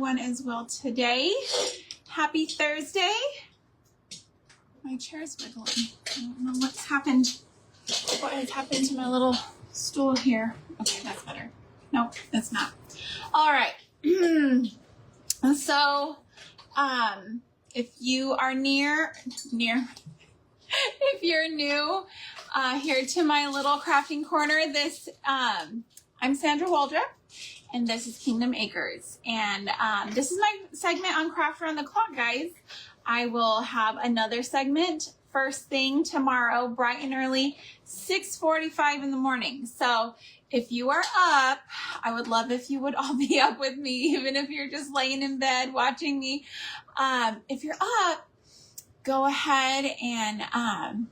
everyone as well today. Happy Thursday. My chair's wiggling. I don't know what's happened. What has happened to my little stool here? Okay, that's better. Nope, that's not. All right. So, if you are if you're new here to my little crafting corner, I'm Sandra Waldrop, and this is Kingdom Acres. And this is my segment on Craft Around the Clock, guys. I will have another segment first thing tomorrow, bright and early, 6:45 in the morning. So if you are up, I would love if you would all be up with me, even if you're just laying in bed watching me. If you're up, go ahead and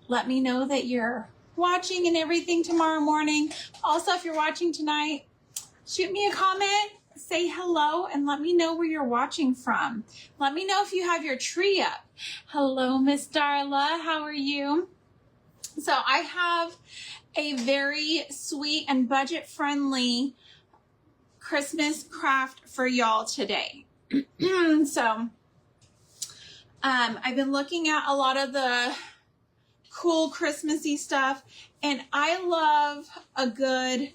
let me know that you're watching and everything tomorrow morning. Also, if you're watching tonight, shoot me a comment, say hello, and let me know where you're watching from. Let me know if you have your tree up. Hello, Miss Darla, how are you? So I have a very sweet and budget-friendly Christmas craft for y'all today. So I've been looking at a lot of the cool Christmassy stuff, and I love a good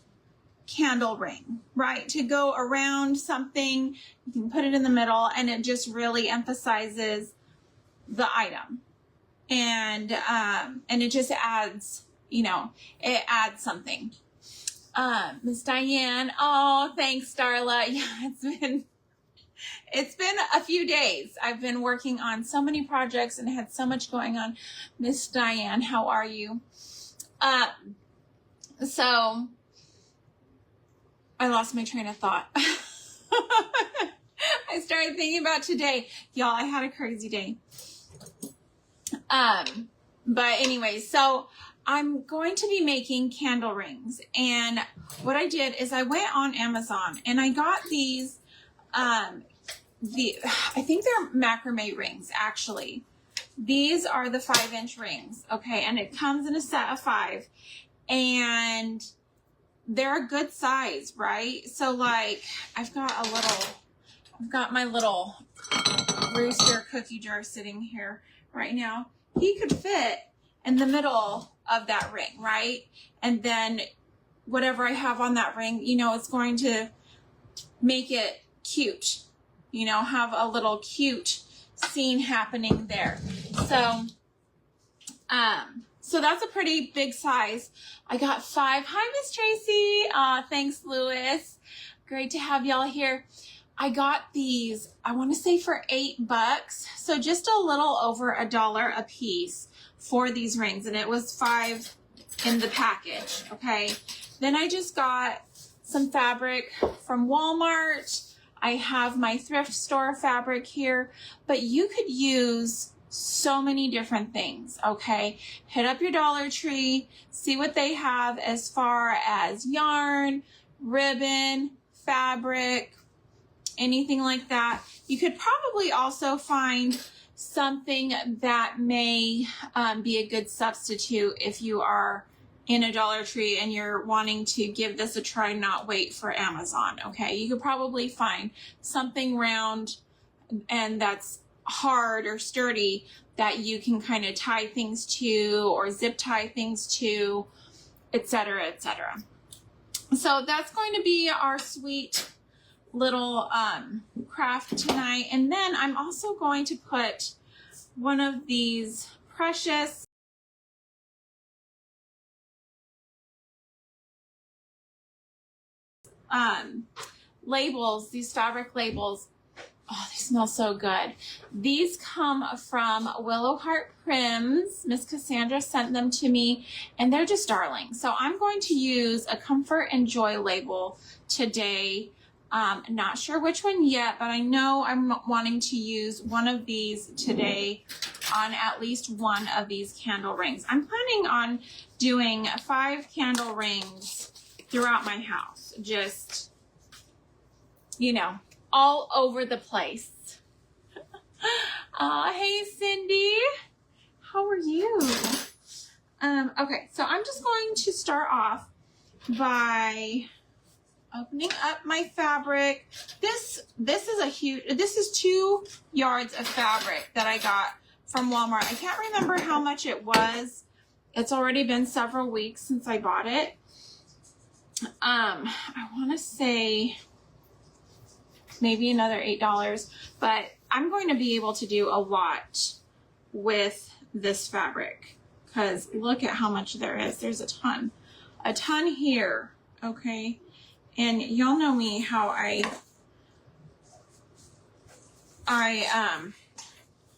candle ring, right? To go around something, you can put it in the middle, and it just really emphasizes the item, and it just adds, it adds something. Miss Diane, oh, thanks, Darla. Yeah, it's been a few days. I've been working on so many projects and had so much going on. Miss Diane, how are you? So I lost my train of thought. I started thinking about today. Y'all, I had a crazy day. But anyway, so I'm going to be making candle rings. And what I did is I went on Amazon and I got these, I think they're macrame rings, actually. These are the 5-inch rings, okay? And it comes in a set of 5. And they're a good size, right? So, like, I've got my little rooster cookie jar sitting here right now. He could fit in the middle of that ring, right? And then whatever I have on that ring, it's going to make it cute. Have a little cute scene happening there. So that's a pretty big size. I got 5. Hi, Miss Tracy. Thanks, Lewis. Great to have y'all here. I got these, I want to say for $8. So just a little over $1 a piece for these rings. And it was 5 in the package. Okay. Then I just got some fabric from Walmart. I have my thrift store fabric here, but you could use so many different things, okay? Hit up your Dollar Tree, see what they have as far as yarn, ribbon, fabric, anything like that. You could probably also find something that may be a good substitute if you are in a Dollar Tree and you're wanting to give this a try, not wait for Amazon, okay? You could probably find something round and that's hard or sturdy that you can kind of tie things to or zip tie things to, etc., etc. So that's going to be our sweet little craft tonight. And then I'm also going to put one of these precious labels, these fabric labels. Oh, they smell so good. These come from Willow Heart Prims. Miss Cassandra sent them to me, and they're just darling. So I'm going to use a Comfort and Joy label today. Not sure which one yet, but I know I'm wanting to use one of these today on at least one of these candle rings. I'm planning on doing 5 candle rings throughout my house. Just, all over the place. Hey, Cindy. How are you? Okay, so I'm just going to start off by opening up my fabric. This is 2 yards of fabric that I got from Walmart. I can't remember how much it was. It's already been several weeks since I bought it. I want to say maybe another $8, but I'm going to be able to do a lot with this fabric because look at how much there is. There's a ton here. Okay. And y'all know me, how I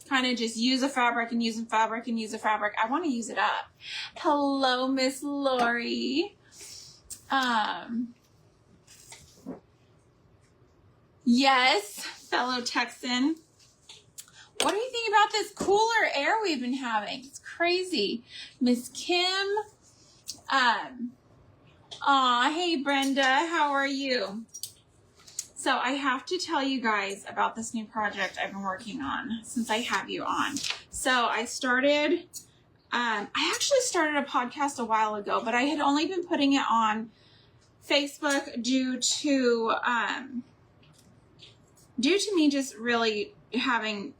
kind of just use a fabric and use a fabric and use a fabric. I want to use it up. Hello, Miss Lori. Yes, fellow Texan. What do you think about this cooler air we've been having? It's crazy. Miss Kim. Aw, hey Brenda, how are you? So I have to tell you guys about this new project I've been working on since I have you on. So I actually started a podcast a while ago, but I had only been putting it on Facebook due to me just really having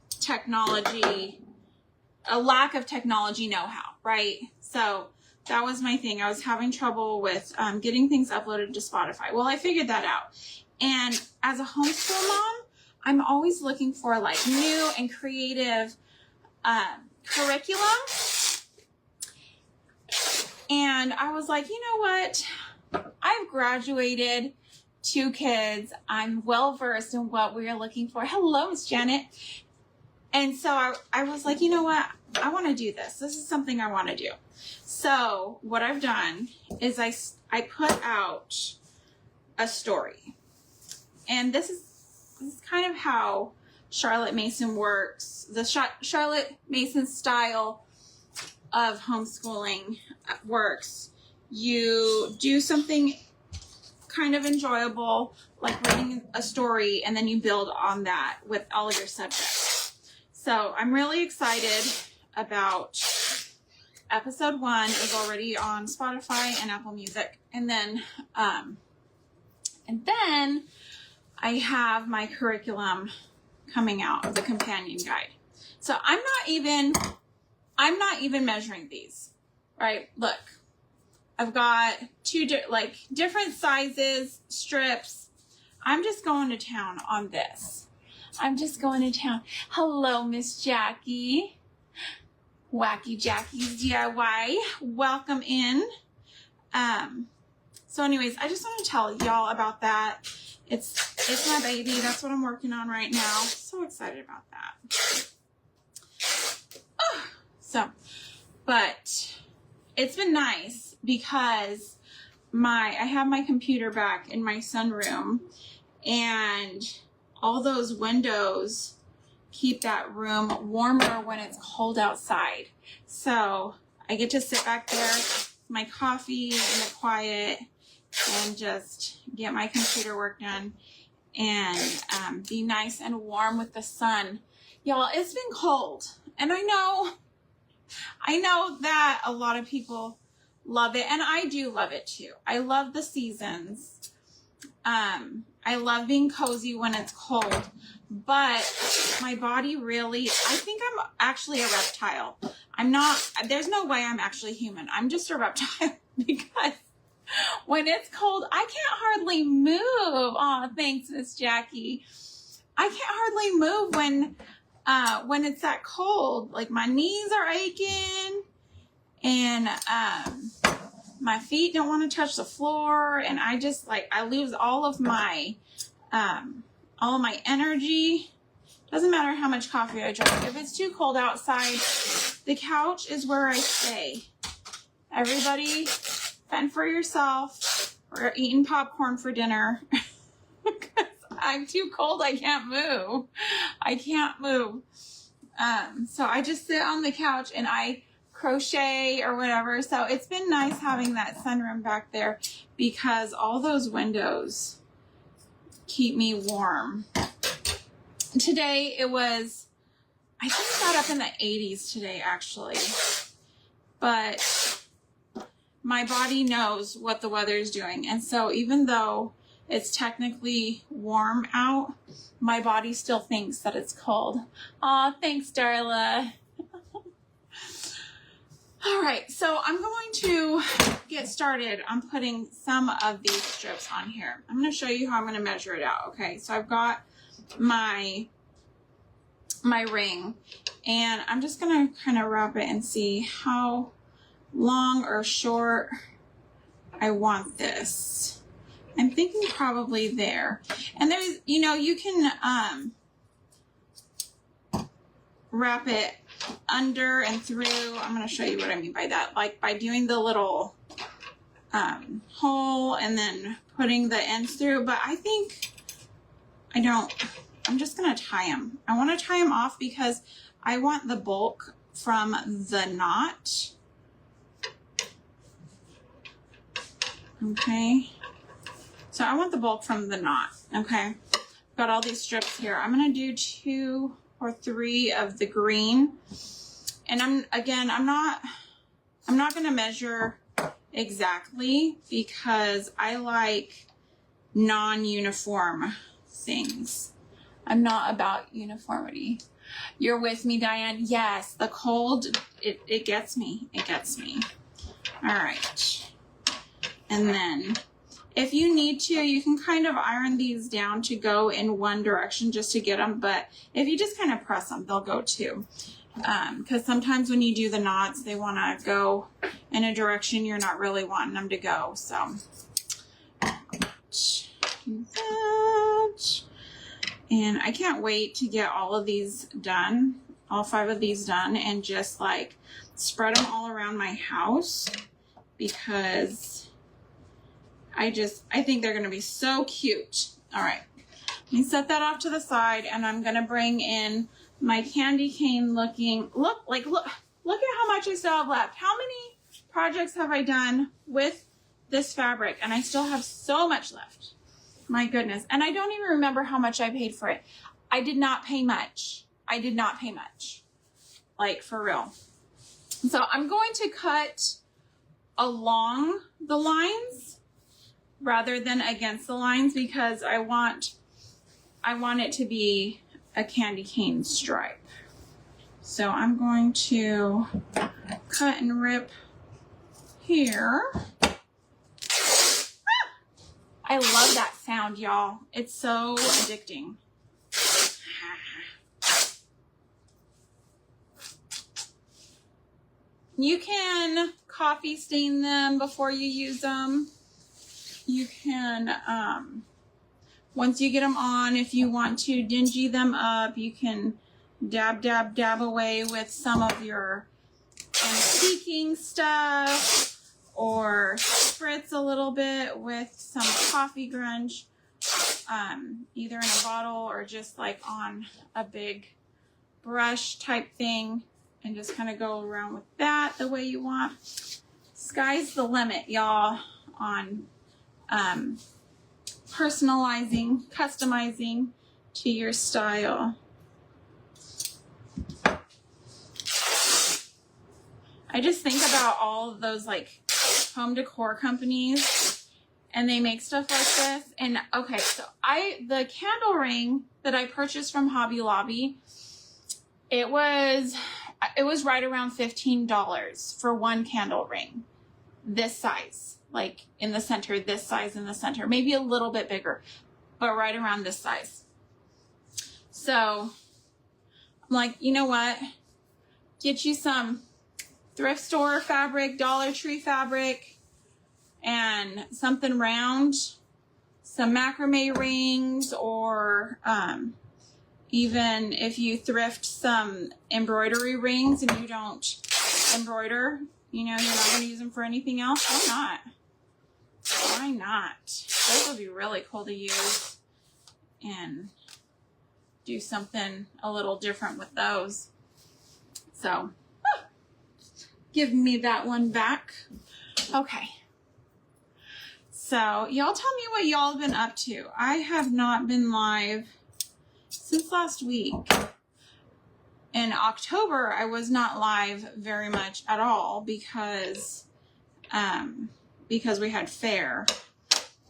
a lack of technology know-how, right? So that was my thing. I was having trouble with getting things uploaded to Spotify. Well, I figured that out. And as a homeschool mom, I'm always looking for like new and creative curriculum. And I was like, you know what? I've graduated 2 kids. I'm well versed in what we are looking for. Hello, Miss Janet. And so I was like, you know what? I want to do this. This is something I want to do. So what I've done is I put out a story. And this is kind of how Charlotte Mason works. The Charlotte Mason style of homeschooling works. You do something kind of enjoyable, like reading a story, and then you build on that with all of your subjects. So I'm really excited about episode 1 is already on Spotify and Apple Music. And then I have my curriculum coming out, the companion guide. So I'm not even measuring these, right? Look, I've got 2 different sizes, strips. I'm just going to town on this. I'm just going to town. Hello, Miss Jackie. Wacky Jackie's DIY. Welcome in. So anyways, I just want to tell y'all about that. It's my baby. That's what I'm working on right now. So excited about that. But it's been nice because I have my computer back in my sunroom, and all those windows keep that room warmer when it's cold outside. So I get to sit back there, my coffee in the quiet, and just get my computer work done and be nice and warm with the sun. Y'all, it's been cold, and I know that a lot of people love it, and I do love it too. I love the seasons. I love being cozy when it's cold, but my body really, I think I'm actually a reptile. There's no way I'm actually human. I'm just a reptile because when it's cold, I can't hardly move. Oh, thanks, Miss Jackie. I can't hardly move when it's that cold. Like my knees are aching, and my feet don't want to touch the floor, and I just I lose all of my energy. Doesn't matter how much coffee I drink. If it's too cold outside, the couch is where I stay. Everybody, fend for yourself. We're eating popcorn for dinner because I'm too cold. I can't move. So I just sit on the couch and I crochet or whatever. So it's been nice having that sunroom back there because all those windows keep me warm. Today it was, I think it got up in the 80s today actually, but my body knows what the weather is doing. And so even though it's technically warm out, my body still thinks that it's cold. Aw, thanks, Darla. All right, so I'm going to get started on putting some of these strips on here. I'm going to show you how I'm going to measure it out. Okay, so I've got my ring, and I'm just going to kind of wrap it and see how long or short I want this. I'm thinking probably there. And there's, you know, you can wrap it under and through. I'm going to show you what I mean by that, like by doing the little hole and then putting the ends through. But I think I'm just going to tie them. I want to tie them off because I want the bulk from the knot. Okay. So I want the bulk from the knot. Okay. Got all these strips here. I'm going to do 2 or 3 of the green. And I'm not going to measure exactly because I like non-uniform things. I'm not about uniformity. You're with me, Diane? Yes, the cold, it gets me. It gets me. All right. And then if you need to, you can kind of iron these down to go in one direction just to get them. But if you just kind of press them, they'll go too. Because sometimes when you do the knots, they want to go in a direction you're not really wanting them to go. So do that. And I can't wait to get all of these done, all 5 of these done, and just like spread them all around my house because I think they're going to be so cute. All right, let me set that off to the side, and I'm going to bring in my candy cane looking, look at how much I still have left. How many projects have I done with this fabric? And I still have so much left. My goodness. And I don't even remember how much I paid for it. I did not pay much. I did not pay much. Like, for real. So I'm going to cut along the lines rather than against the lines because I want it to be a candy cane stripe. So I'm going to cut and rip here. I love that sound, y'all. It's so addicting. You can coffee stain them before you use them. You can, once you get them on, if you want to dingy them up, you can dab away with some of your antiquing stuff, or spritz a little bit with some coffee grunge, either in a bottle or just like on a big brush type thing, and just kind of go around with that the way you want. Sky's the limit, y'all, on personalizing, customizing to your style. I just think about all of those like home decor companies, and they make stuff like this. And okay, so the candle ring that I purchased from Hobby Lobby, it was right around $15 for one candle ring, this size, like in the center, this size in the center, maybe a little bit bigger, but right around this size. So I'm like, you know what? Get you some thrift store fabric, Dollar Tree fabric, and something round, some macrame rings, or even if you thrift some embroidery rings and you don't embroider, you know, you're not going to use them for anything else. Why not? Why not? Those would be really cool to use and do something a little different with those. So give me that one back. Okay. So y'all tell me what y'all have been up to. I have not been live since last week. In October, I was not live very much at all because we had fair.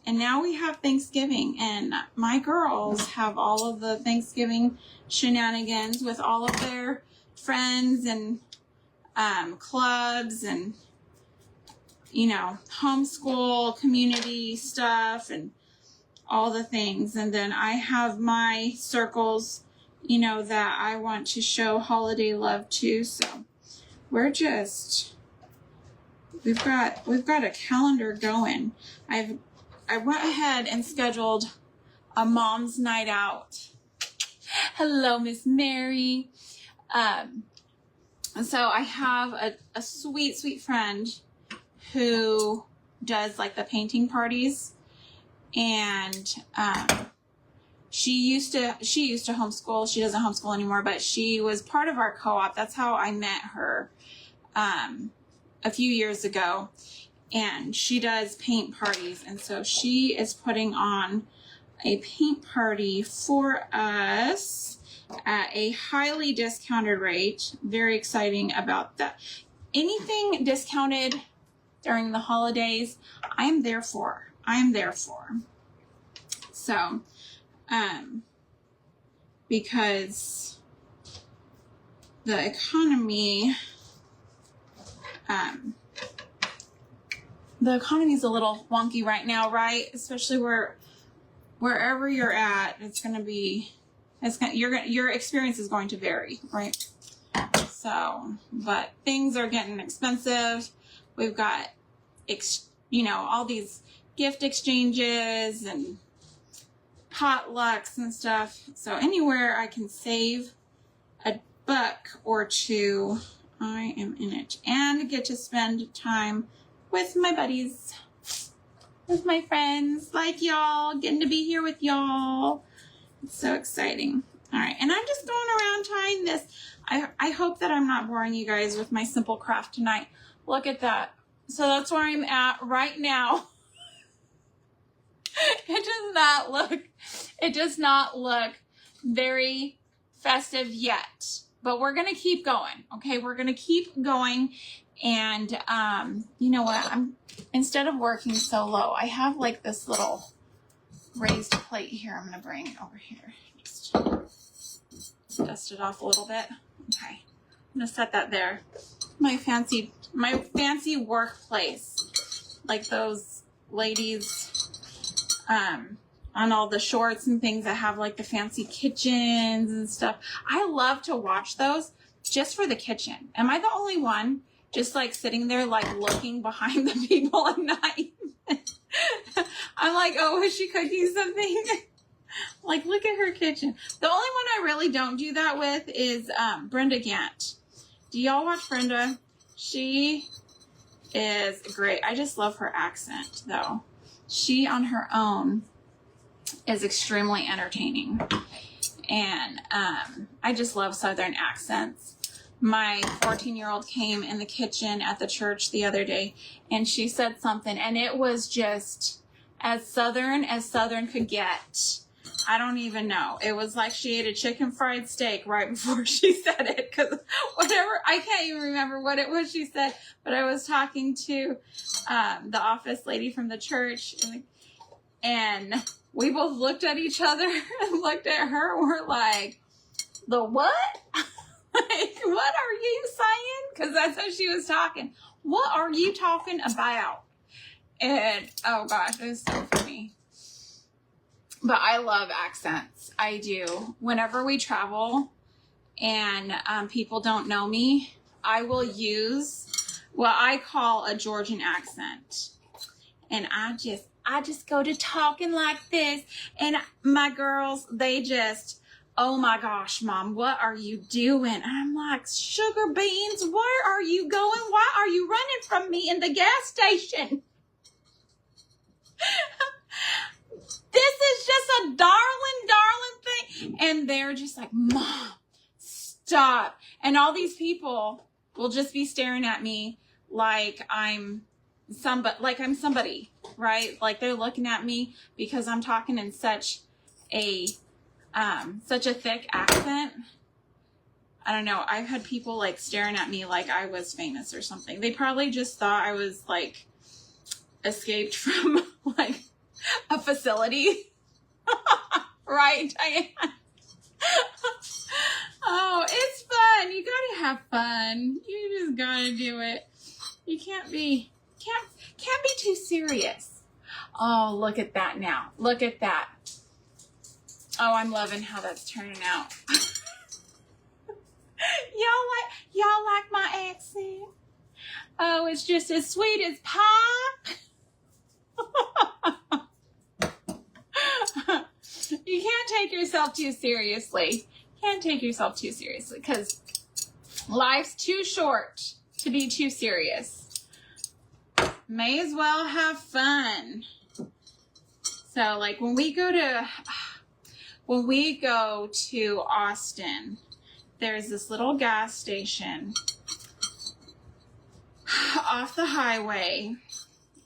And now we have Thanksgiving, and my girls have all of the Thanksgiving shenanigans with all of their friends and clubs and, you know, homeschool community stuff and all the things. And then I have my circles, you know, that I want to show holiday love to. So we're just, we've got a calendar going. I went ahead and scheduled a mom's night out. Hello, Miss Mary. So I have a sweet, sweet friend who does like the painting parties, and she used to homeschool. She doesn't homeschool anymore, but she was part of our co-op. That's how I met her a few years ago. And she does paint parties, and so she is putting on a paint party for us at a highly discounted rate. Very exciting about that. Anything discounted during the holidays, I am there for. So, because the economy, the economy is a little wonky right now, right? Especially wherever you're at, your experience is going to vary, right? So, but things are getting expensive. We've got, all these gift exchanges and potlucks and stuff. So anywhere I can save a buck or two, I am in it, and get to spend time with my buddies, with my friends, like y'all, getting to be here with y'all. It's so exciting. All right, and I'm just going around tying this. I hope that I'm not boring you guys with my simple craft tonight. Look at that. So that's where I'm at right now. It does not look very festive yet, but we're going to keep going. Okay, we're going to keep going. And you know what, instead of working so low, I have like this little raised plate here. I'm going to bring over here, just dust it off a little bit. Okay, I'm going to set that there. My fancy workplace, like those ladies on all the shorts and things that have like the fancy kitchens and stuff. I love to watch those just for the kitchen. Am I the only one just like sitting there like looking behind the people at night? I'm like, oh, is she cooking something? Like, look at her kitchen. The only one I really don't do that with is Brenda Gant. Do y'all watch Brenda? She is great. I just love her accent though. She on her own is extremely entertaining. And I just love Southern accents. My 14-year-old came in the kitchen at the church the other day, and she said something, and it was just as Southern could get. I don't even know. It was like she ate a chicken fried steak right before she said it, because whatever, I can't even remember what it was she said, but I was talking to the office lady from the church, and we both looked at each other and looked at her, and we're like, the what? Like, what are you saying? Because that's how she was talking. What are you talking about? And, oh gosh, it was so funny. But I love accents. I do. Whenever we travel and people don't know me, I will use what I call a Georgian accent. And I just go to talking like this. And my girls, they just, oh my gosh, Mom, what are you doing? And I'm like, sugar beans, where are you going? Why are you running from me in the gas station? This is just a darling thing. And they're just like, Mom, stop. And all these people will just be staring at me like I'm somebody, right? Like they're looking at me because I'm talking in such a thick accent. I don't know. I've had people like staring at me like I was famous or something. They probably just thought I was like escaped from like a facility. Right, Diane? Oh, it's fun. You gotta have fun. You just gotta do it. You can't be too serious. Oh, look at that now. Look at that. Oh, I'm loving how that's turning out. Y'all like my accent? Oh, it's just as sweet as pie. You can't take yourself too seriously. Can't take yourself too seriously because life's too short to be too serious. May as well have fun. So like when we go to Austin, there's this little gas station off the highway.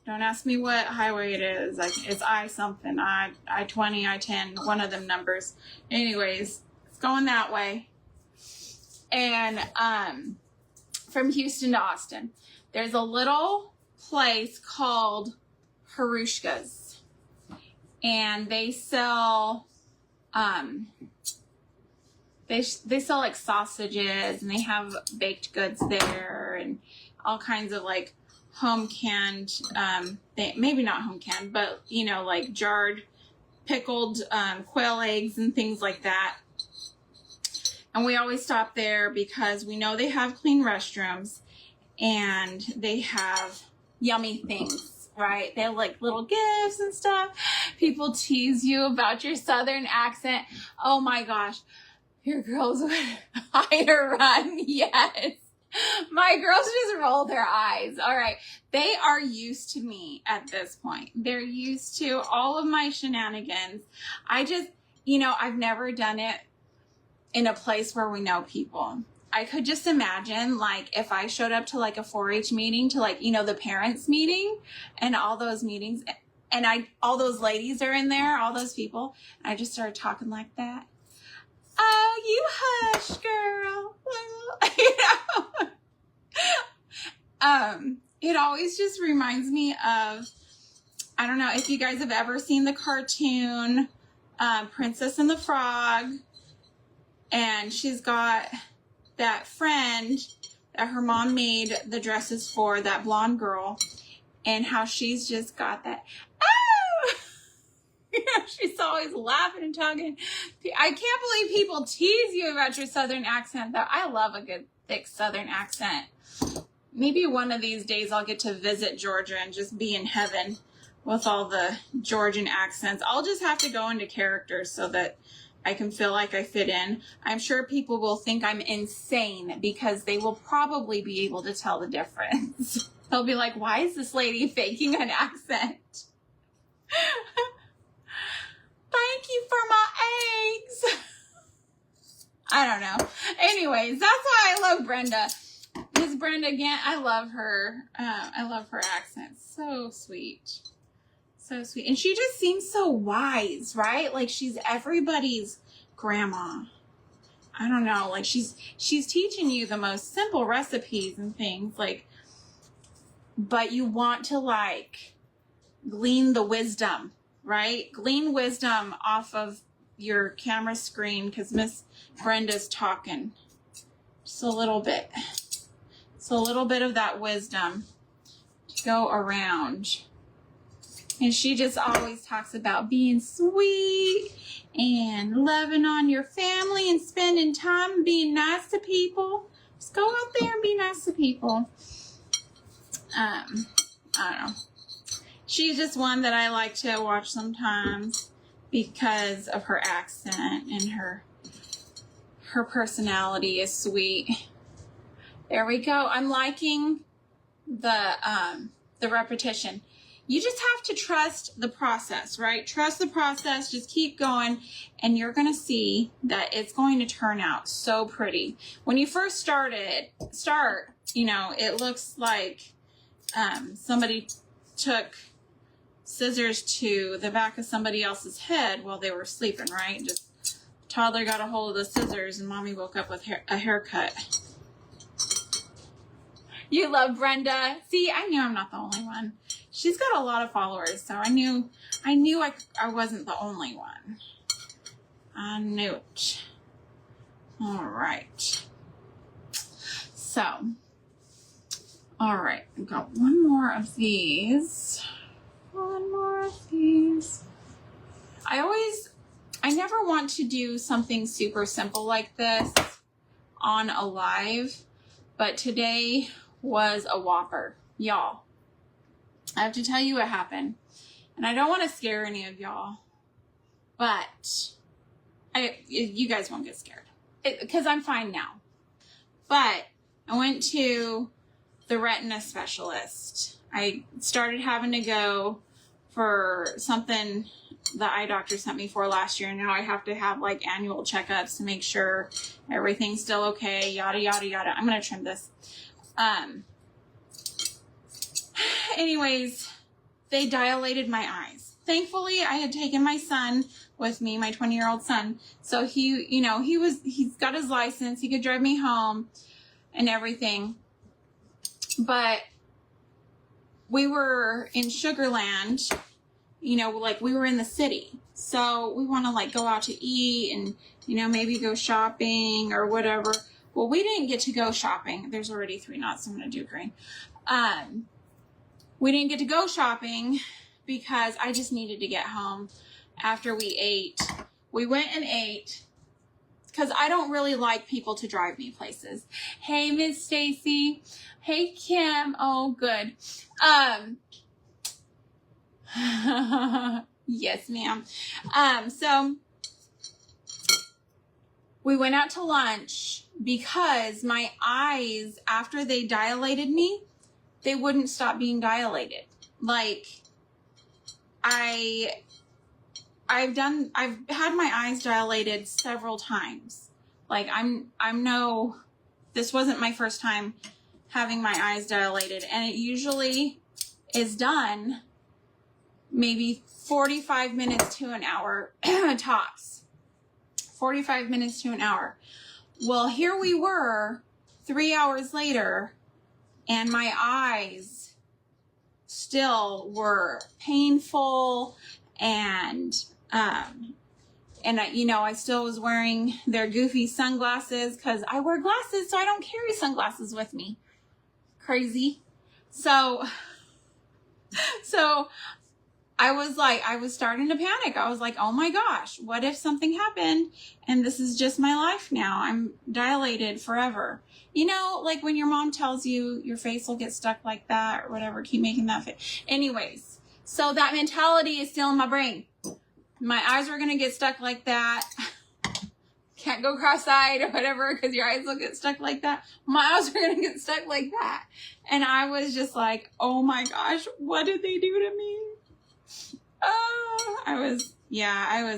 Don't ask me what highway it is. Like it's I something, I-20, I-10, one of them numbers. Anyways, it's going that way. And from Houston to Austin, there's a little place called Harushka's, and they sell they sell like sausages, and they have baked goods there and all kinds of like home canned, maybe not home canned, but you know, like jarred pickled quail eggs and things like that. And we always stop there because we know they have clean restrooms and they have yummy things, right? They have like little gifts and stuff. People tease you about your Southern accent. Oh my gosh, your girls would hide or run. Yes. My girls just roll their eyes. All right. They are used to me at this point. They're used to all of my shenanigans. I just, I've never done it in a place where we know people. I could just imagine like if I showed up to like a 4-H meeting, to like, the parents meeting and all those meetings, and all those ladies are in there, all those people, and I just started talking like that. Oh, you hush, girl. It always just reminds me of, I don't know if you guys have ever seen the cartoon Princess and the Frog, and she's got that friend that her mom made the dresses for, that blonde girl, and how she's just got that, oh! She's always laughing and talking. I can't believe people tease you about your Southern accent, though. I love a good, thick Southern accent. Maybe one of these days I'll get to visit Georgia and just be in heaven with all the Georgian accents. I'll just have to go into character so that I can feel like I fit in. I'm sure people will think I'm insane because they will probably be able to tell the difference. They'll be like, why is this lady faking an accent? Thank you for my eggs. I don't know. Anyways, that's why I love Brenda. Miss Brenda, again, I love her. I love her accent. So sweet. So sweet. And she just seems so wise, right? Like she's everybody's grandma. I don't know. Like she's teaching you the most simple recipes and things, like, but you want to like glean the wisdom, right? Glean wisdom off of your camera screen because Miss Brenda's talking just a little bit. So a little bit of that wisdom to go around. And she just always talks about being sweet and loving on your family and spending time and being nice to people. Just go out there and be nice to people. I don't know. She's just one that I like to watch sometimes because of her accent and her personality is sweet. There we go. I'm liking the repetition. You just have to trust the process, right? Trust the process. Just keep going, and you're going to see that it's going to turn out so pretty. When you first start, it looks like somebody took scissors to the back of somebody else's head while they were sleeping, right? Just toddler got a hold of the scissors, and mommy woke up with a haircut. You love Brenda. See, I knew I'm not the only one. She's got a lot of followers, so I knew I wasn't the only one. I knew it. All right. So, all right, I've got one more of these. One more of these. I never want to do something super simple like this on a live, but today was a whopper, y'all. I have to tell you what happened, and I don't want to scare any of y'all, but you guys won't get scared because I'm fine now. But I went to the retina specialist. I started having to go for something the eye doctor sent me for last year, and now I have to have like annual checkups to make sure everything's still okay, yada yada yada. I'm gonna trim this. Anyways, they dilated my eyes. Thankfully, I had taken my son with me, my 20-year-old son. So he, you know, he's got his license. He could drive me home and everything. But we were in Sugar Land, you know, like we were in the city. So we want to like go out to eat and, you know, maybe go shopping or whatever. Well, we didn't get to go shopping. There's already 3 knots. I'm going to do green. We didn't get to go shopping because I just needed to get home after we ate. We went and ate because I don't really like people to drive me places. Hey, Miss Stacy. Hey, Kim. Oh, good. Yes, ma'am. So we went out to lunch because my eyes, after they dilated me, they wouldn't stop being dilated. Like, I've had my eyes dilated several times. Like, this wasn't my first time having my eyes dilated, and it usually is done maybe 45 minutes to an hour tops. 45 minutes to an hour. Well, here we were 3 hours later, and my eyes still were painful, and I still was wearing their goofy sunglasses because I wear glasses, so I don't carry sunglasses with me. Crazy. So I was starting to panic. I was like, oh my gosh, what if something happened and this is just my life now? I'm dilated forever. You know, like when your mom tells you your face will get stuck like that or whatever, keep making that face. Anyways, so that mentality is still in my brain. My eyes were going to get stuck like that. Can't go cross-eyed or whatever because your eyes will get stuck like that. My eyes were going to get stuck like that. And I was just like, oh my gosh, what did they do to me? Oh, I was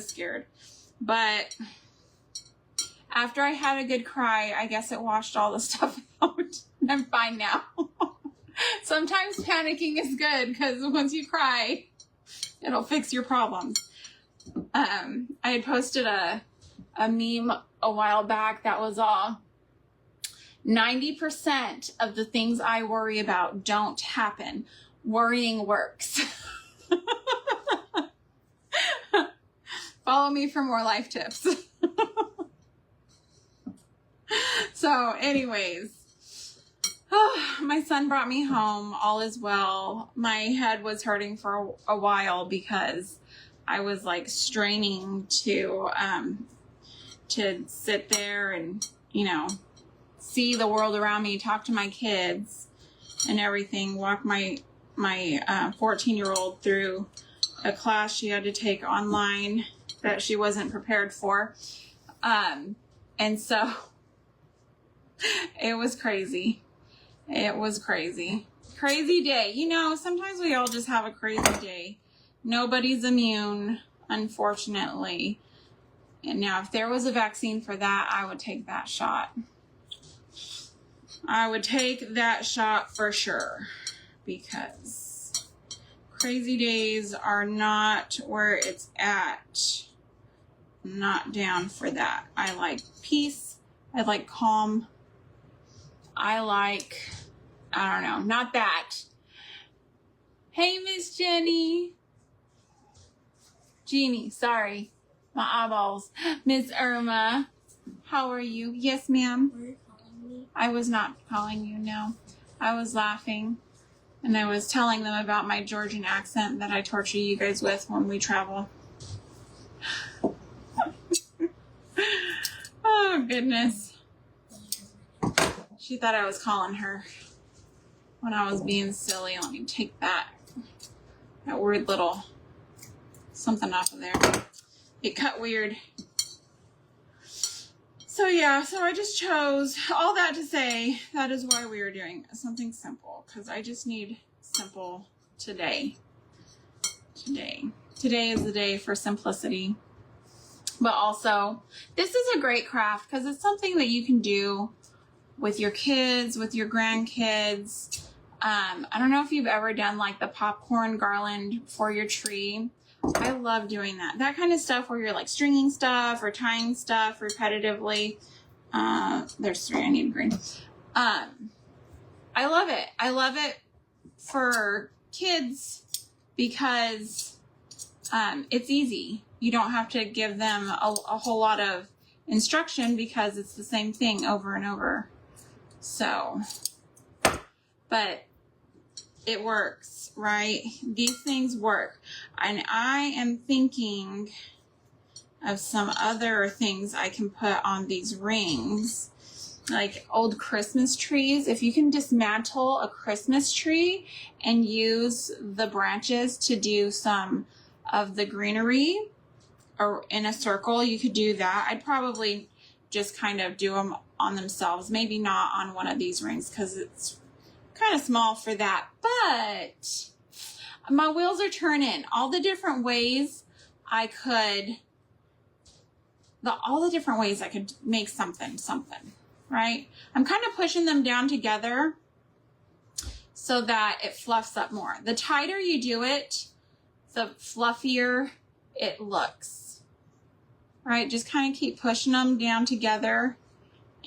scared. But after I had a good cry, I guess it washed all the stuff out. I'm fine now. Sometimes panicking is good because once you cry, it'll fix your problems. I had posted a meme a while back that was all 90% of the things I worry about don't happen. Worrying works. Follow me for more life tips. So anyways, my son brought me home. All is well. My head was hurting for a while because I was like straining to sit there and, you know, see the world around me, talk to my kids and everything, walk my 14-year-old through a class she had to take online that she wasn't prepared for. And so it was crazy. It was crazy. Crazy day. You know, sometimes we all just have a crazy day. Nobody's immune, unfortunately. And now if there was a vaccine for that, I would take that shot. I would take that shot for sure. Because crazy days are not where it's at. I'm not down for that. I like peace. I like calm. I don't know, not that. Hey, Miss Jenny. Jeannie, sorry. My eyeballs. Miss Irma, how are you? Yes, ma'am. Were you calling me? I was not calling you, no. I was laughing. And I was telling them about my Georgian accent that I torture you guys with when we travel. Oh, goodness. She thought I was calling her when I was being silly. Let me take that weird little something off of there. It cut weird. So yeah, so I just chose all that to say that is why we are doing something simple, because I just need simple today. Today is the day for simplicity. But also, this is a great craft because it's something that you can do with your kids, with your grandkids. I don't know if you've ever done like the popcorn garland for your tree. I love doing that. That kind of stuff where you're like stringing stuff or tying stuff repetitively. There's 3, I need green. I love it. I love it for kids because it's easy. You don't have to give them a whole lot of instruction because it's the same thing over and over. So, but it works, right? These things work. And I am thinking of some other things I can put on these rings, like old Christmas trees. If you can dismantle a Christmas tree and use the branches to do some of the greenery or in a circle, you could do that. I'd probably just kind of do them on themselves, maybe not on one of these rings because it's kind of small for that. But my wheels are turning. All the different ways I could make something, right? I'm kind of pushing them down together so that it fluffs up more. The tighter you do it, the fluffier it looks, right? Just kind of keep pushing them down together,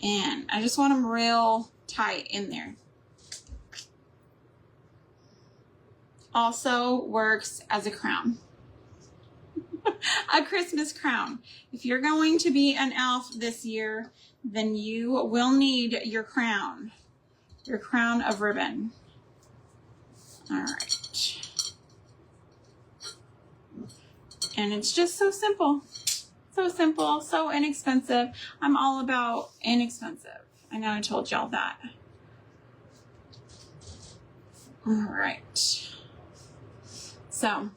and I just want them real tight in there. Also works as a crown. A Christmas crown. If you're going to be an elf this year, then you will need your crown of ribbon. All right. And it's just so simple, so inexpensive. I'm all about inexpensive. I know I told y'all that. All right. So,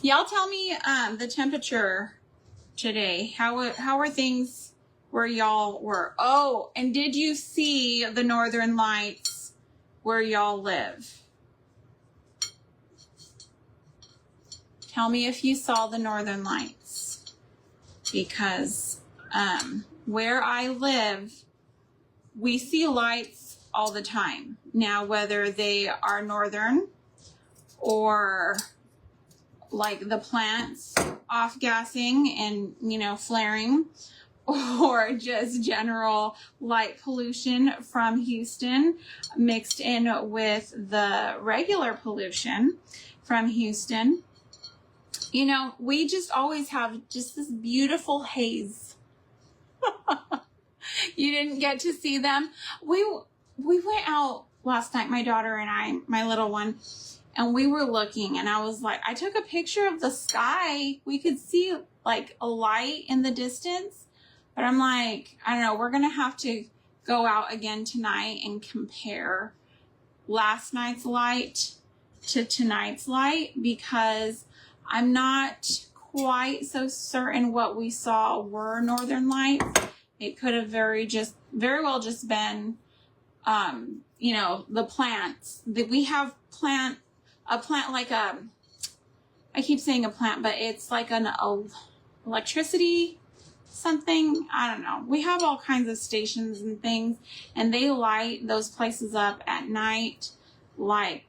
y'all tell me the temperature today. How are things where y'all were? Oh, and did you see the northern lights where y'all live? Tell me if you saw the northern lights, because where I live, we see lights all the time. Now, whether they are northern or like the plants off gassing and, you know, flaring, or just general light pollution from Houston mixed in with the regular pollution from Houston, you know, we just always have just this beautiful haze. You didn't get to see them. We went out last night, my daughter and I, my little one, and we were looking, and I was like, I took a picture of the sky. We could see like a light in the distance, but I'm like, I don't know, we're going to have to go out again tonight and compare last night's light to tonight's light, because I'm not quite so certain what we saw were northern lights. It could have very well just been, you know, the plants that we have a plant like I keep saying a plant, but it's like an electricity something. I don't know. We have all kinds of stations and things, and they light those places up at night like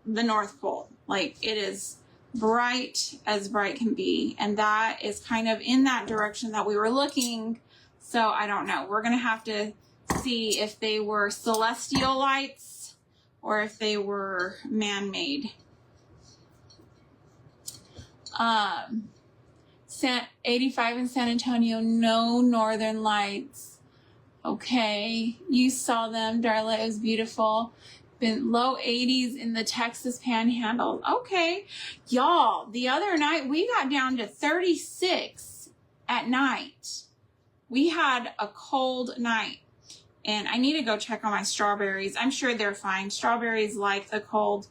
the North Pole. Like, it is bright as bright can be, and that is kind of in that direction that we were looking. So I don't know. We're going to have to see if they were celestial lights or if they were man-made. 85 in San Antonio, no northern lights. Okay, you saw them, Darla. It was beautiful. Been low 80s in the Texas Panhandle. Okay, y'all, the other night we got down to 36 at night. We had a cold night, and I need to go check on my strawberries. I'm sure they're fine. Strawberries like the cold,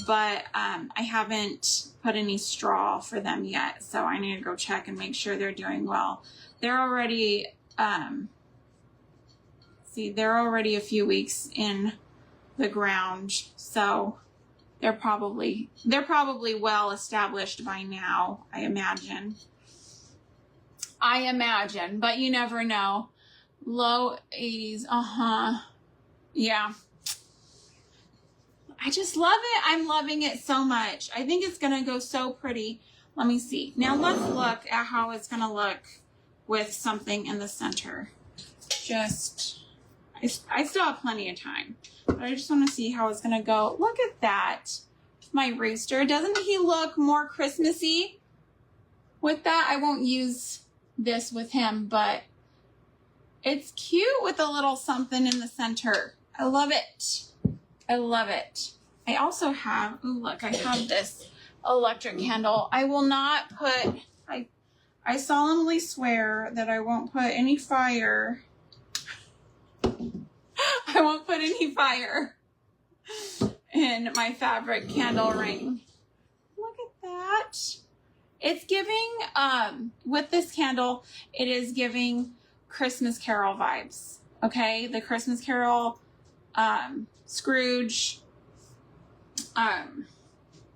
but I haven't put any straw for them yet, so I need to go check and make sure they're doing well. They're already, they're already a few weeks in the ground, so they're probably well established by now, I imagine, but you never know. Low 80s, yeah. I just love it. I'm loving it so much. I think it's gonna go so pretty. Let me see. Now let's look at how it's gonna look with something in the center. I still have plenty of time, but I just want to see how it's going to go. Look at that. My rooster. Doesn't he look more Christmassy with that? I won't use this with him, but it's cute with a little something in the center. I love it. I love it. I also have, ooh, look, I have this electric candle. I will not put, I solemnly swear that I won't put any fire. I won't put any fire in my fabric candle ring. Look at that. It's giving, with this candle, it is giving Christmas Carol vibes. Okay, the Christmas Carol, Scrooge,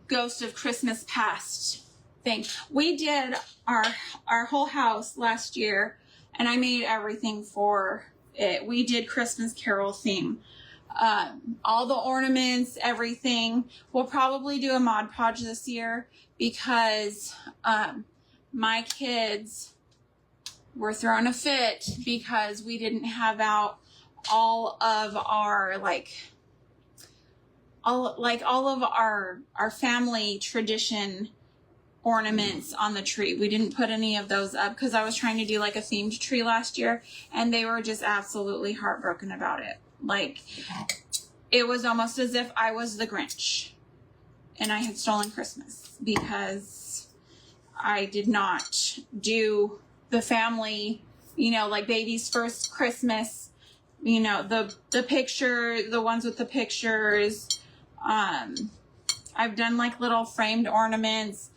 Ghost of Christmas Past thing. We did our whole house last year, and I made everything for it. We did Christmas Carol theme. All the ornaments, everything. We'll probably do a Mod Podge this year because my kids were throwing a fit because we didn't have out all of our all of our family tradition ornaments on the tree. We didn't put any of those up because I was trying to do like a themed tree last year, and they were just absolutely heartbroken about it. Like, it was almost as if I was the Grinch and I had stolen Christmas because I did not do the family, you know, like baby's first Christmas, you know, the picture, the ones with the pictures. I've done like little framed ornaments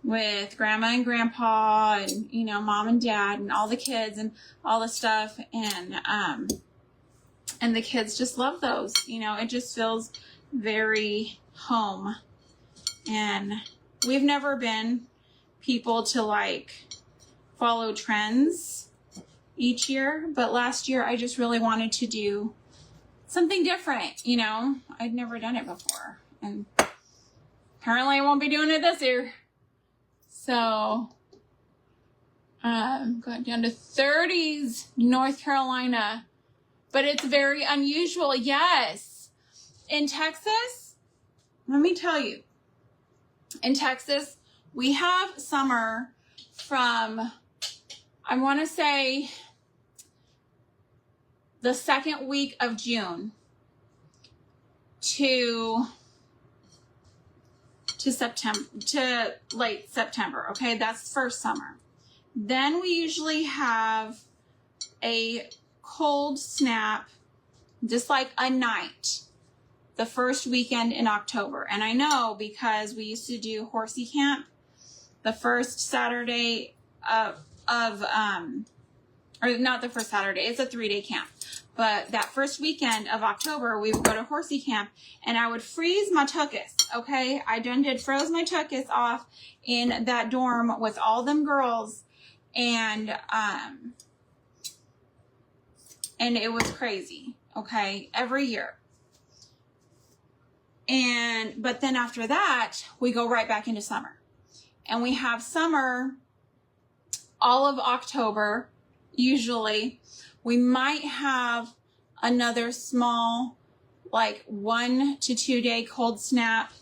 with grandma and grandpa and, you know, mom and dad and all the kids and all the stuff. And the kids just love those, you know, it just feels very home. And we've never been people to like follow trends each year, but last year I just really wanted to do something different, you know. I'd never done it before, and apparently I won't be doing it this year. So going down to 30s, North Carolina, but it's very unusual. Yes, in Texas, let me tell you, in Texas we have summer from, I want to say, the second week of June to September, to late September. Okay, that's first summer. Then we usually have a cold snap, just like a night, the first weekend in October. And I know because we used to do horsey camp the first Saturday or not the first Saturday, it's a 3-day camp. But that first weekend of October, we would go to horsey camp, and I would freeze my tuchus, okay? I done did froze my tuchus off in that dorm with all them girls, and it was crazy, okay? Every year. But then after that, we go right back into summer. And we have summer all of October, usually. We might have another small, like 1 to 2 day cold snap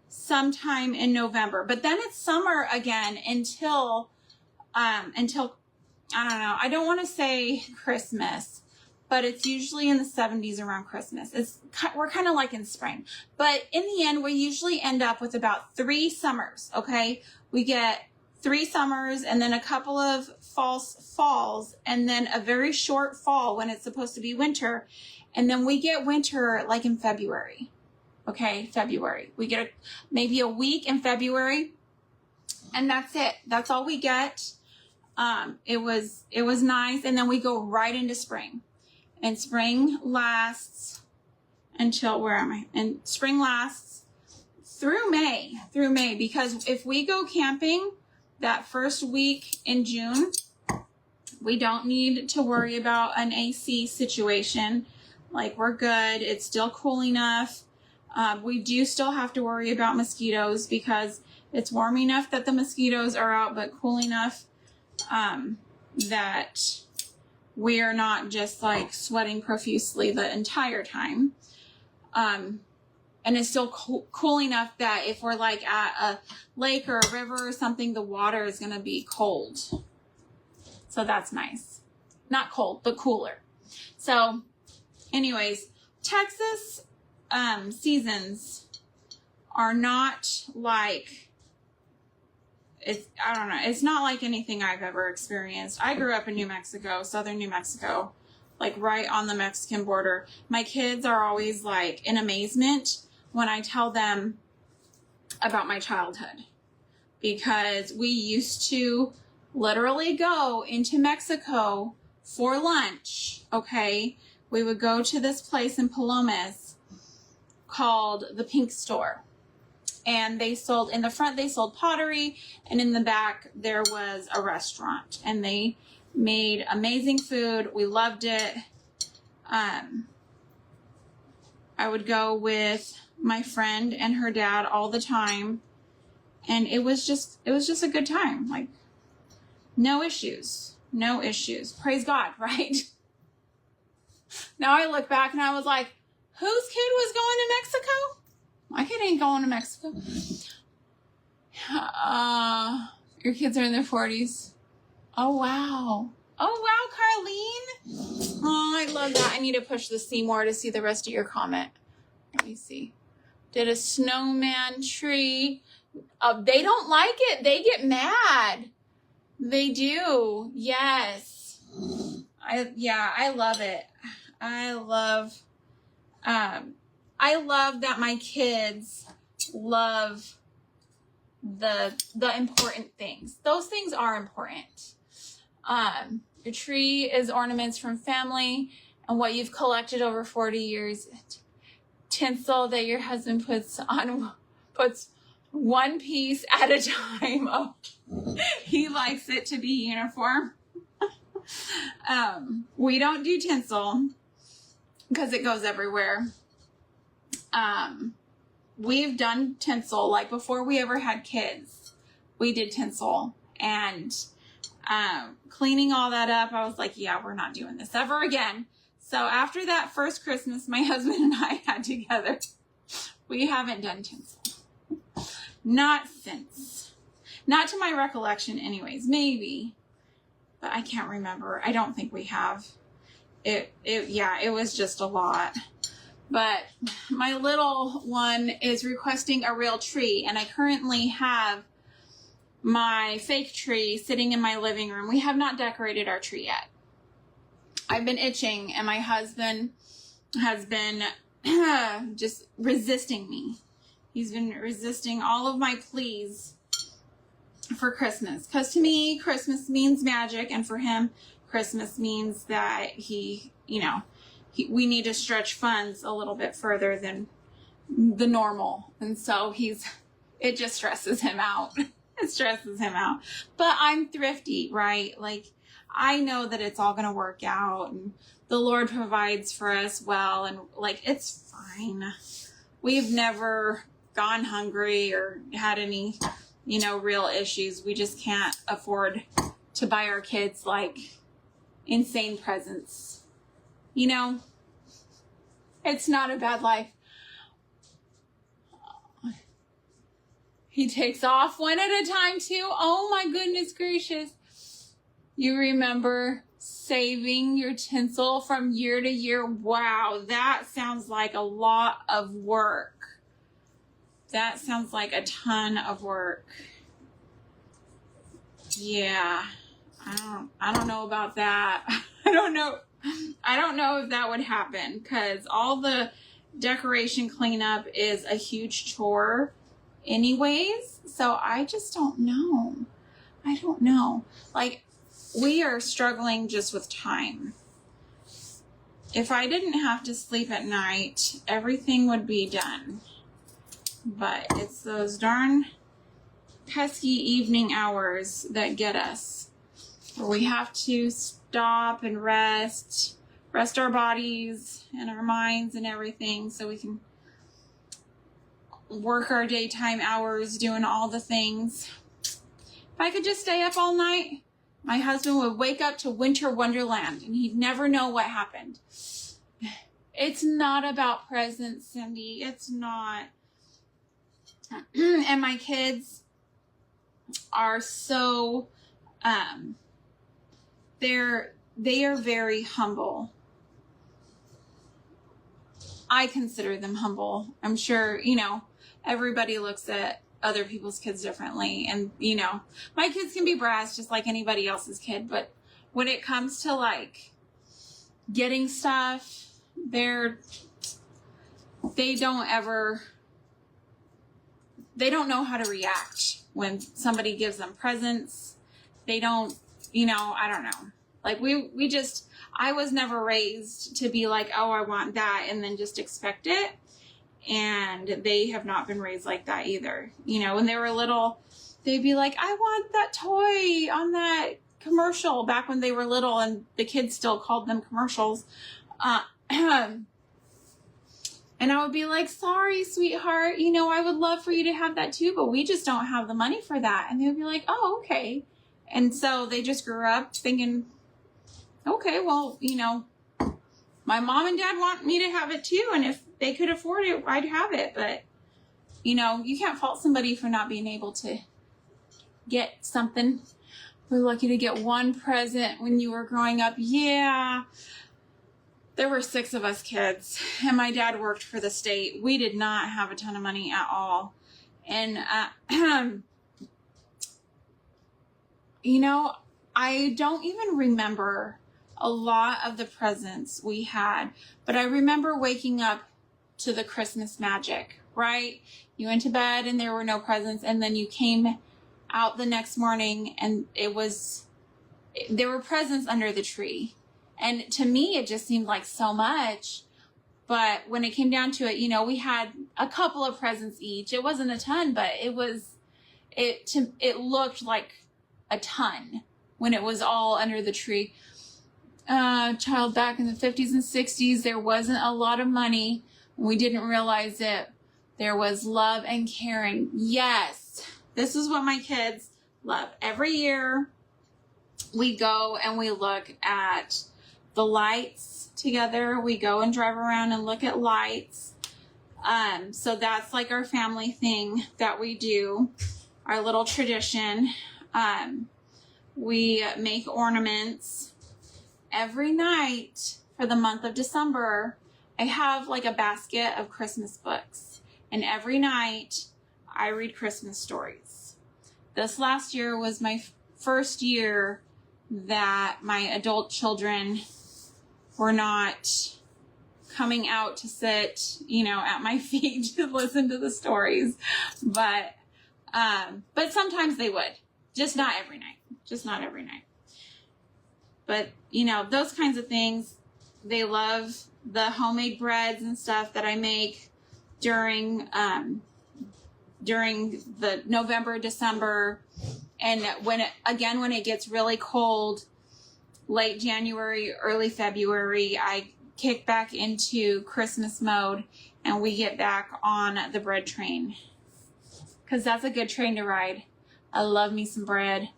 sometime in November. But then it's summer again until I don't know, I don't want to say Christmas, but it's usually in the 70s around Christmas. We're kind of like in spring. But in the end, we usually end up with about 3 summers, okay? We get 3 summers and then a couple of falls and then a very short fall when it's supposed to be winter. And then we get winter like in February, okay? February. We get maybe a week in February and that's it. That's all we get. It was nice. And then we go right into spring. And spring lasts until, where am I? And spring lasts through May, because if we go camping that first week in June, we don't need to worry about an AC situation. Like, we're good. It's still cool enough. We do still have to worry about mosquitoes because it's warm enough that the mosquitoes are out, but cool enough that we're not just like sweating profusely the entire time. And it's still cool enough that if we're like at a lake or a river or something, the water is going to be cold. So that's nice. Not cold, but cooler. So anyways, Texas seasons are not like, I don't know. It's not like anything I've ever experienced. I grew up in New Mexico, southern New Mexico, like right on the Mexican border. My kids are always like in amazement when I tell them about my childhood, because we used to literally go into Mexico for lunch. Okay. We would go to this place in Palomas called the Pink Store. And they sold, in the front, they sold pottery, and in the back, there was a restaurant. And they made amazing food. We loved it. I would go with my friend and her dad all the time. And it was just a good time. Like, no issues. No issues. Praise God, right? Now I look back and I was like, whose kid was going to Mexico? My kid ain't going to Mexico. Your kids are in their 40s. Oh, wow. Oh, wow, Carlene. Oh, I love that. I need to push the C more to see the rest of your comment. Let me see. Did a snowman tree. They don't like it. They get mad. They do. Yes. I love it. I love that my kids love the important things. Those things are important. Your tree is ornaments from family and what you've collected over 40 years. Tinsel that your husband puts one piece at a time. Oh, he likes it to be uniform. We don't do tinsel because it goes everywhere. We've done tinsel, like before we ever had kids, we did tinsel, and, cleaning all that up, I was like, yeah, we're not doing this ever again. So after that first Christmas my husband and I had together, we haven't done tinsel. Not since. Not to my recollection anyways, maybe, but I can't remember. I don't think we have. It was just a lot. But my little one is requesting a real tree, and I currently have my fake tree sitting in my living room. We have not decorated our tree yet. I've been itching, and my husband has been just resisting me. He's been resisting all of my pleas for Christmas. Because to me, Christmas means magic, and for him, Christmas means that we need to stretch funds a little bit further than the normal. And so it just stresses him out. It stresses him out. But I'm thrifty, right? Like, I know that it's all going to work out, and the Lord provides for us well, and like, it's fine. We've never gone hungry or had any, real issues. We just can't afford to buy our kids like insane presents. It's not a bad life. He takes off one at a time too. Oh my goodness gracious. You remember saving your tinsel from year to year? Wow, that sounds like a lot of work. That sounds like a ton of work. Yeah, I don't know about that. I don't know if that would happen, because all the decoration cleanup is a huge chore anyways. So I just don't know. I don't know. Like, we are struggling just with time. If I didn't have to sleep at night, everything would be done. But it's those darn pesky evening hours that get us, where we have to stop and rest our bodies and our minds and everything, so we can work our daytime hours doing all the things. If I could just stay up all night, my husband would wake up to winter wonderland and he'd never know what happened. It's not about presents, Cindy. It's not. And my kids are so, they are very humble. I consider them humble. I'm sure, everybody looks at other people's kids differently. And, my kids can be brass just like anybody else's kid. But when it comes to like getting stuff, they don't know how to react when somebody gives them presents. They don't, I don't know. Like I was never raised to be like, oh, I want that, and then just expect it. And they have not been raised like that either. When they were little, they'd be like, I want that toy on that commercial, back when they were little and the kids still called them commercials. And I would be like, sorry, sweetheart, I would love for you to have that too, but we just don't have the money for that. And they would be like, oh, okay. And so they just grew up thinking, okay, well, my mom and dad want me to have it too. And if they could afford it, I'd have it. But, you can't fault somebody for not being able to get something. We're lucky to get one present when you were growing up. Yeah. There were 6 of us kids, and my dad worked for the state. We did not have a ton of money at all. And, I don't even remember a lot of the presents we had, but I remember waking up to the Christmas magic, right? You went to bed and there were no presents, and then you came out the next morning and there were presents under the tree. And to me, it just seemed like so much. But when it came down to it, we had a couple of presents each. It wasn't a ton, but it looked like a ton when it was all under the tree. Child, back in the 50s and 60s, there wasn't a lot of money. We didn't realize it. There was love and caring. Yes, this is what my kids love. Every year we go and we look at the lights together. We go and drive around and look at lights. So that's like our family thing that we do, our little tradition. We make ornaments every night for the month of December. I have like a basket of Christmas books, and every night I read Christmas stories. This last year was my first year that my adult children were not coming out to sit, at my feet to listen to the stories. But sometimes they would. Just not every night. But, those kinds of things, they love the homemade breads and stuff that I make during the November, December. And when it gets really cold, late January, early February, I kick back into Christmas mode and we get back on the bread train. Because that's a good train to ride. I love me some bread.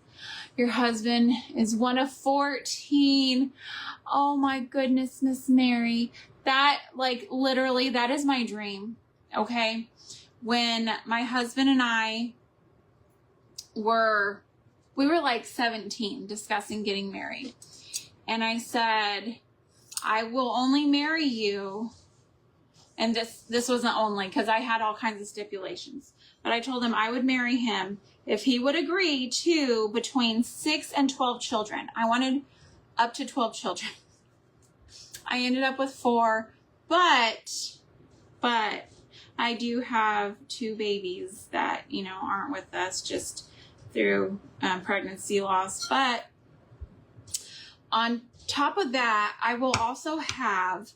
Your husband is one of 14. Oh my goodness, Miss Mary. That, like, literally, that is my dream, okay? When my husband and I we were like 17 discussing getting married. And I said, I will only marry you. And this wasn't only, because I had all kinds of stipulations. But I told him I would marry him if he would agree to between 6 and 12 children. I wanted up to 12 children. I ended up with 4, but I do have 2 babies that, you know, aren't with us just through pregnancy loss. But on top of that, I will also have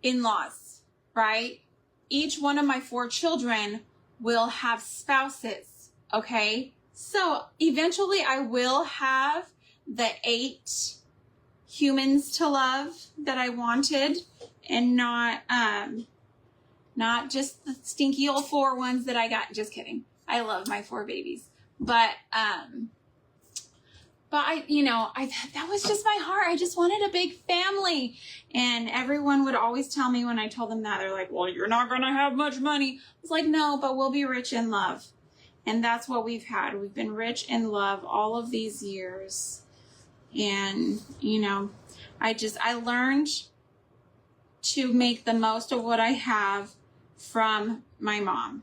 in-laws, right? Each one of my 4 children will have spouses, okay? So eventually I will have the 8 humans to love that I wanted, and not just the stinky old 4 ones that I got. Just kidding. I love my 4 babies. But I, you know, that was just my heart. I just wanted a big family. And everyone would always tell me when I told them that, they're like, well, you're not going to have much money. I was like, no, but we'll be rich in love. And that's what we've had. We've been rich in love all of these years. And, you know, I learned to make the most of what I have from my mom.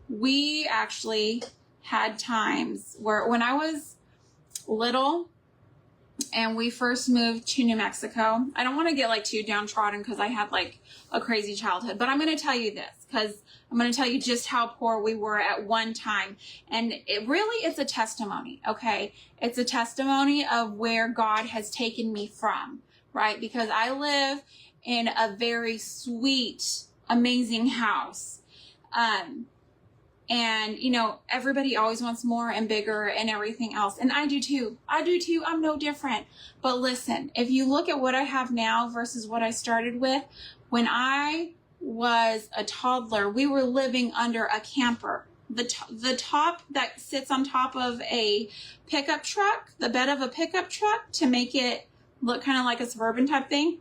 We actually had times where when I was little and we first moved to New Mexico, I don't want to get like too downtrodden because I had like a crazy childhood, but I'm going to tell you this because I'm going to tell you just how poor we were at one time. And it's a testimony, okay? It's a testimony of where God has taken me from, right? Because I live in a very sweet, amazing house. And, you know, everybody always wants more and bigger and everything else. And I do too. I'm no different. But listen, if you look at what I have now versus what I started with, when I was a toddler, we were living under a camper. The top that sits on top of a pickup truck, the bed of a pickup truck, to make it look kind of like a suburban type thing.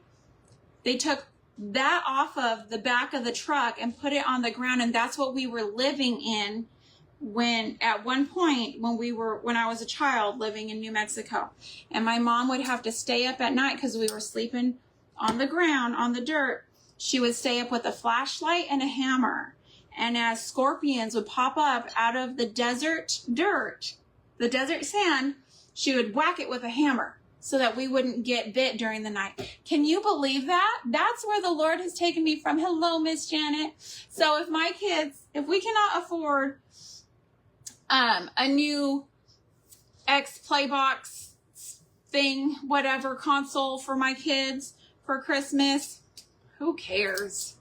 They took that off of the back of the truck and put it on the ground, and that's what we were living in at one point when I was a child living in New Mexico. And my mom would have to stay up at night because we were sleeping on the ground, on the dirt. She would stay up with a flashlight and a hammer. And as scorpions would pop up out of the desert dirt, the desert sand, she would whack it with a hammer so that we wouldn't get bit during the night. Can you believe that? That's where the Lord has taken me from. Hello, Miss Janet. So if we cannot afford a new Playbox thing, whatever, console for my kids for Christmas, who cares?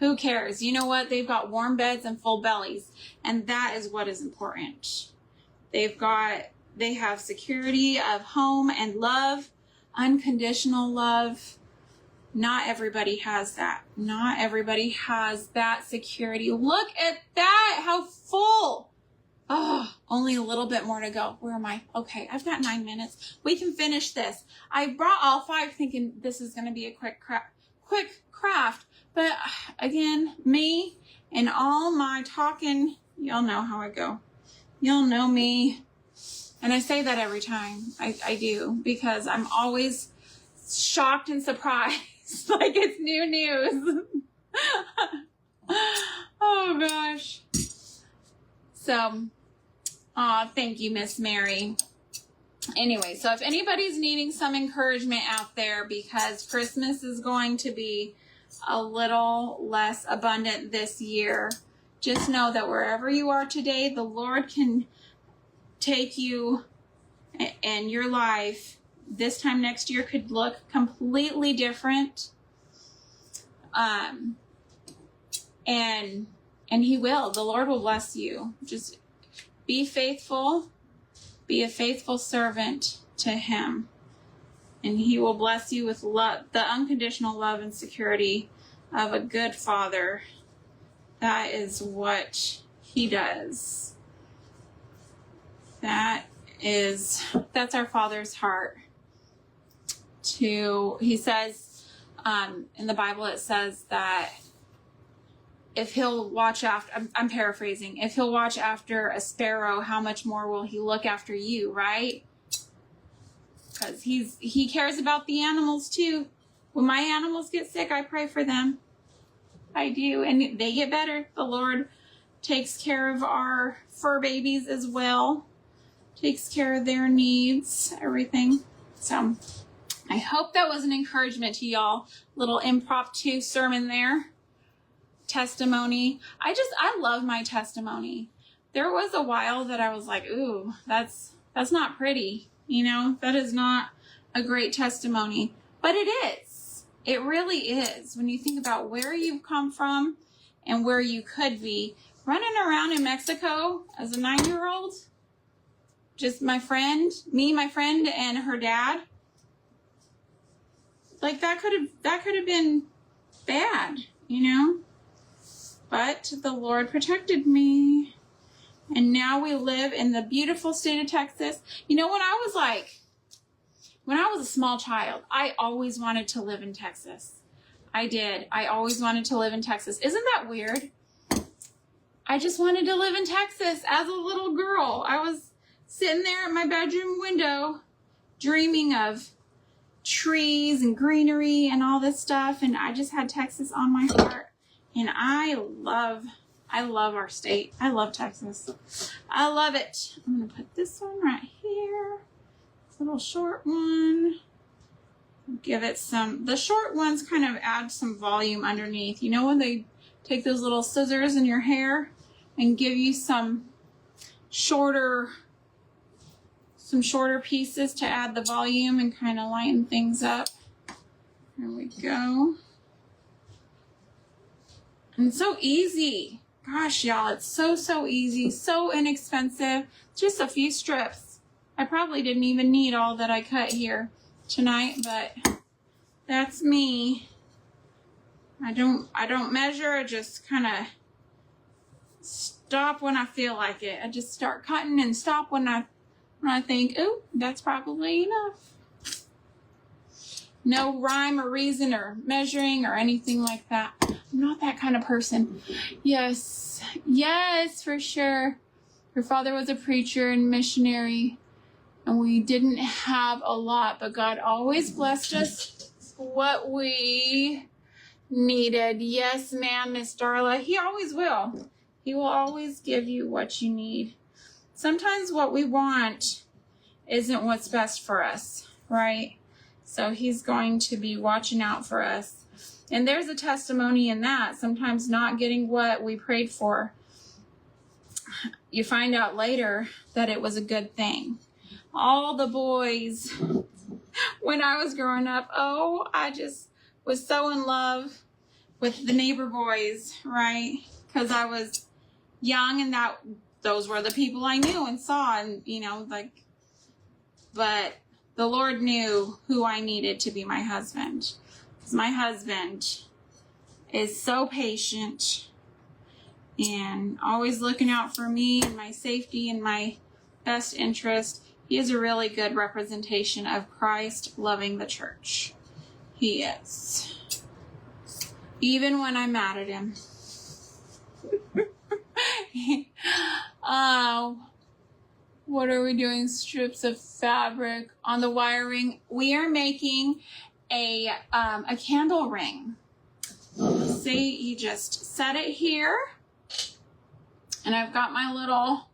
Who cares? You know what? They've got warm beds and full bellies, and that is what is important. They have security of home and love, unconditional love. Not everybody has that. Not everybody has that security. Look at that. How full. Oh, only a little bit more to go. Where am I? Okay, I've got 9 minutes. We can finish this. I brought all 5 thinking this is going to be a quick craft. But again, me and all my talking, y'all know how I go. Y'all know me. And I say that every time. I do, because I'm always shocked and surprised like it's new news. Oh gosh. So, thank you, Miss Mary. Anyway, so if anybody's needing some encouragement out there, because Christmas is going to be a little less abundant this year, just know that wherever you are today, the Lord can take you, and your life this time next year could look completely different. And he will. The Lord will bless you. Just be faithful. Be a faithful servant to him. And he will bless you with love, the unconditional love and security of a good father. That is what he does. That's our Father's heart. he says, in the Bible, it says that if he'll watch after, I'm paraphrasing, if he'll watch after a sparrow, how much more will he look after you, right? Because he cares about the animals too. When my animals get sick, I pray for them. I do, and they get better. The Lord takes care of our fur babies as well. Takes care of their needs, everything. So I hope that was an encouragement to y'all. Little impromptu sermon there. Testimony. I love my testimony. There was a while that I was like, ooh, that's not pretty. You know, that is not a great testimony. But it is. It really is. When you think about where you've come from and where you could be. Running around in Mexico as a 9-year-old, just my friend, and her dad. Like that could have been bad, you know? But the Lord protected me. And now we live in the beautiful state of Texas. You know, when I was a small child, I always wanted to live in Texas. I did. I always wanted to live in Texas. Isn't that weird? I just wanted to live in Texas as a little girl. I was sitting there at my bedroom window dreaming of trees and greenery and all this stuff, and I just had Texas on my heart. And I love our state. I love Texas. I love it. I'm going to put this one right here. This little short one. Give it the short ones kind of add some volume underneath. You know when they take those little scissors in your hair and give you some shorter pieces to add the volume and kind of lighten things up. There we go. And it's so easy. Gosh, y'all, it's so easy, so inexpensive. Just a few strips. I probably didn't even need all that I cut here tonight, but that's me. I don't measure. I just kind of stop when I feel like it. I just start cutting and stop when I think, oh, that's probably enough. No rhyme or reason or measuring or anything like that. I'm not that kind of person. Yes, for sure. Her father was a preacher and missionary, and we didn't have a lot, but God always blessed us what we needed. Yes, ma'am, Miss Darla. He always will. He will always give you what you need. Sometimes what we want isn't what's best for us, right? So he's going to be watching out for us. And there's a testimony in that. Sometimes not getting what we prayed for, you find out later that it was a good thing. All the boys, when I was growing up, I just was so in love with the neighbor boys, right? Because I was young and those were the people I knew and saw, and but the Lord knew who I needed to be my husband. Because my husband is so patient and always looking out for me and my safety and my best interest. He is a really good representation of Christ loving the church. He is. Even when I'm mad at him. What are we doing? Strips of fabric on the wiring. We are making a candle ring. See, you just set it here, and I've got my little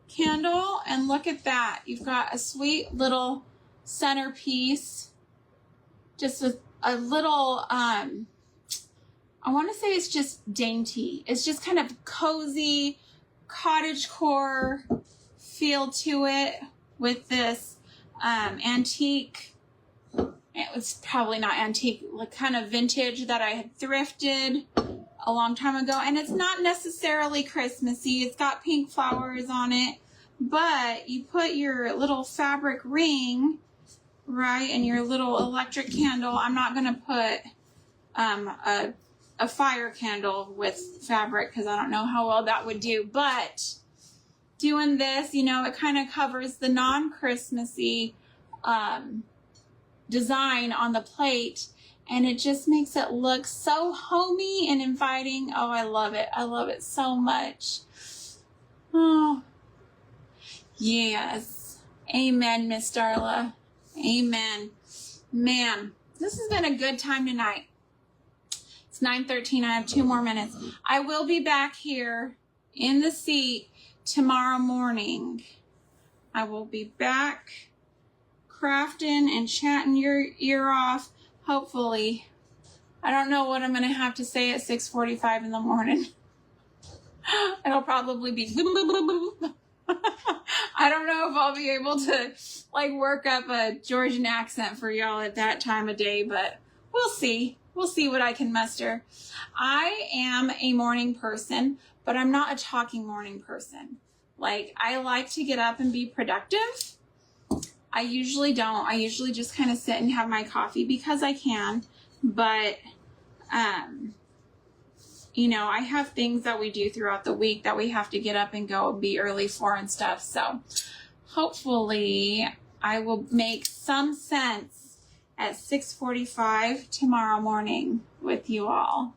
candle, and look at that. You've got a sweet little centerpiece. Just a little, I want to say it's just dainty. It's just kind of cozy, cottagecore feel to it with this antique. It was probably not antique, like kind of vintage that I had thrifted a long time ago. And it's not necessarily Christmassy. It's got pink flowers on it. But you put your little fabric ring, right, and your little electric candle. I'm not going to put a fire candle with fabric because I don't know how well that would do. But doing this, it kind of covers the non-Christmassy design on the plate, and it just makes it look so homey and inviting. Oh, I love it. I love it so much. Oh, yes. Amen, Miss Darla. Amen. Man, this has been a good time tonight. It's 9:13. I have 2 more minutes. I will be back here in the seat tomorrow morning. I will be back crafting and chatting your ear off, hopefully. I don't know what I'm going to have to say at 6:45 in the morning. It'll probably be I don't know if I'll be able to like work up a Georgian accent for y'all at that time of day, but we'll see. We'll see what I can muster. I am a morning person, but I'm not a talking morning person. Like, I like to get up and be productive. I usually don't. I usually just kind of sit and have my coffee because I can, but you know, I have things that we do throughout the week that we have to get up and go be early for and stuff. So hopefully I will make some sense at 6:45 tomorrow morning with you all.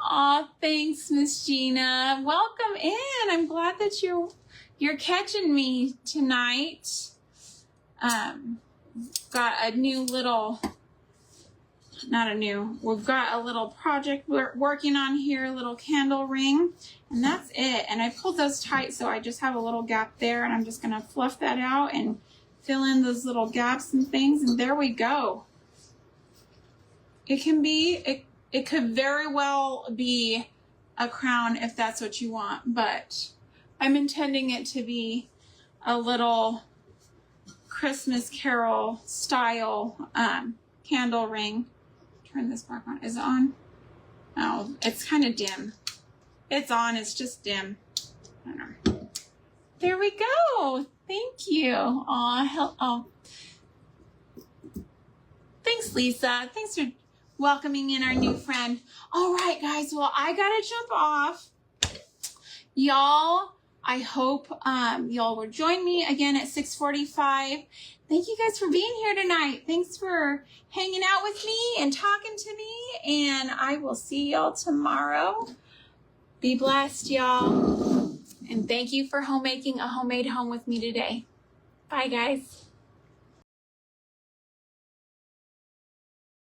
Aw, thanks, Miss Gina. Welcome in. I'm glad that you're catching me tonight. Got a new little, we've got a little project we're working on here, a little candle ring, and that's it. And I pulled those tight, so I just have a little gap there, and I'm just gonna fluff that out and fill in those little gaps and things, and there we go. It could very well be a crown if that's what you want, but I'm intending it to be a little Christmas Carol style candle ring. Turn this back on. Is it on? Oh, it's kind of dim. It's on, it's just dim. I don't know. There we go. Thank you. Oh. Thanks, Lisa. Thanks for welcoming in our new friend. All right, guys. Well, I gotta jump off. Y'all, I hope y'all will join me again at 6:45. Thank you guys for being here tonight. Thanks for hanging out with me and talking to me. And I will see y'all tomorrow. Be blessed, y'all. And thank you for making a homemade home with me today. Bye, guys.